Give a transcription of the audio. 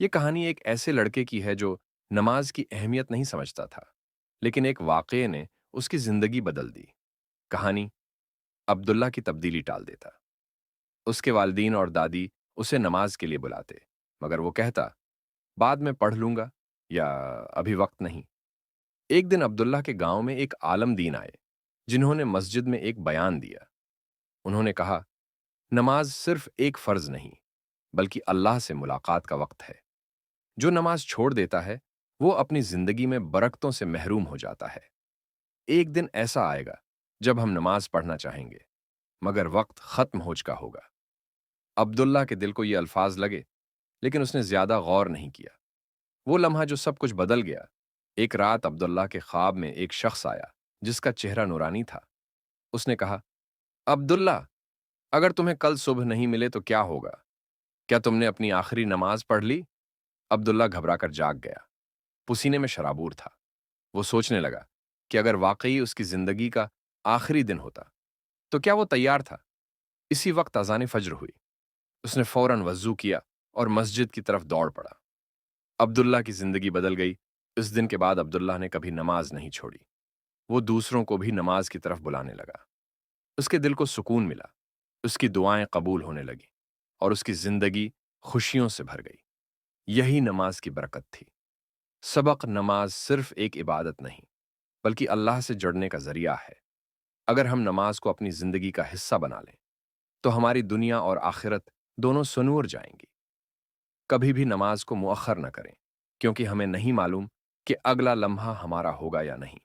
یہ کہانی ایک ایسے لڑکے کی ہے جو نماز کی اہمیت نہیں سمجھتا تھا، لیکن ایک واقعے نے اس کی زندگی بدل دی۔ کہانی عبداللہ کی تبدیلی ٹال دیتا۔ اس کے والدین اور دادی اسے نماز کے لیے بلاتے، مگر وہ کہتا، بعد میں پڑھ لوں گا یا ابھی وقت نہیں۔ ایک دن عبداللہ کے گاؤں میں ایک عالم دین آئے، جنہوں نے مسجد میں ایک بیان دیا۔ انہوں نے کہا، نماز صرف ایک فرض نہیں، بلکہ اللہ سے ملاقات کا وقت ہے۔ جو نماز چھوڑ دیتا ہے وہ اپنی زندگی میں برکتوں سے محروم ہو جاتا ہے۔ ایک دن ایسا آئے گا جب ہم نماز پڑھنا چاہیں گے، مگر وقت ختم ہو چکا ہوگا۔ عبداللہ کے دل کو یہ الفاظ لگے، لیکن اس نے زیادہ غور نہیں کیا۔ وہ لمحہ جو سب کچھ بدل گیا۔ ایک رات عبداللہ کے خواب میں ایک شخص آیا جس کا چہرہ نورانی تھا۔ اس نے کہا، عبداللہ، اگر تمہیں کل صبح نہیں ملے تو کیا ہوگا؟ کیا تم نے اپنی آخری نماز پڑھ لی؟ عبداللہ گھبرا کر جاگ گیا، پسینے میں شرابور تھا۔ وہ سوچنے لگا کہ اگر واقعی اس کی زندگی کا آخری دن ہوتا تو کیا وہ تیار تھا؟ اسی وقت اذان فجر ہوئی۔ اس نے فوراً وضو کیا اور مسجد کی طرف دوڑ پڑا۔ عبداللہ کی زندگی بدل گئی۔ اس دن کے بعد عبداللہ نے کبھی نماز نہیں چھوڑی۔ وہ دوسروں کو بھی نماز کی طرف بلانے لگا۔ اس کے دل کو سکون ملا، اس کی دعائیں قبول ہونے لگیں اور اس کی زندگی خوشیوں سے بھر گئی۔ یہی نماز کی برکت تھی۔ سبق نماز صرف ایک عبادت نہیں، بلکہ اللہ سے جڑنے کا ذریعہ ہے۔ اگر ہم نماز کو اپنی زندگی کا حصہ بنا لیں تو ہماری دنیا اور آخرت دونوں سنور جائیں گی۔ کبھی بھی نماز کو مؤخر نہ کریں، کیونکہ ہمیں نہیں معلوم کہ اگلا لمحہ ہمارا ہوگا یا نہیں۔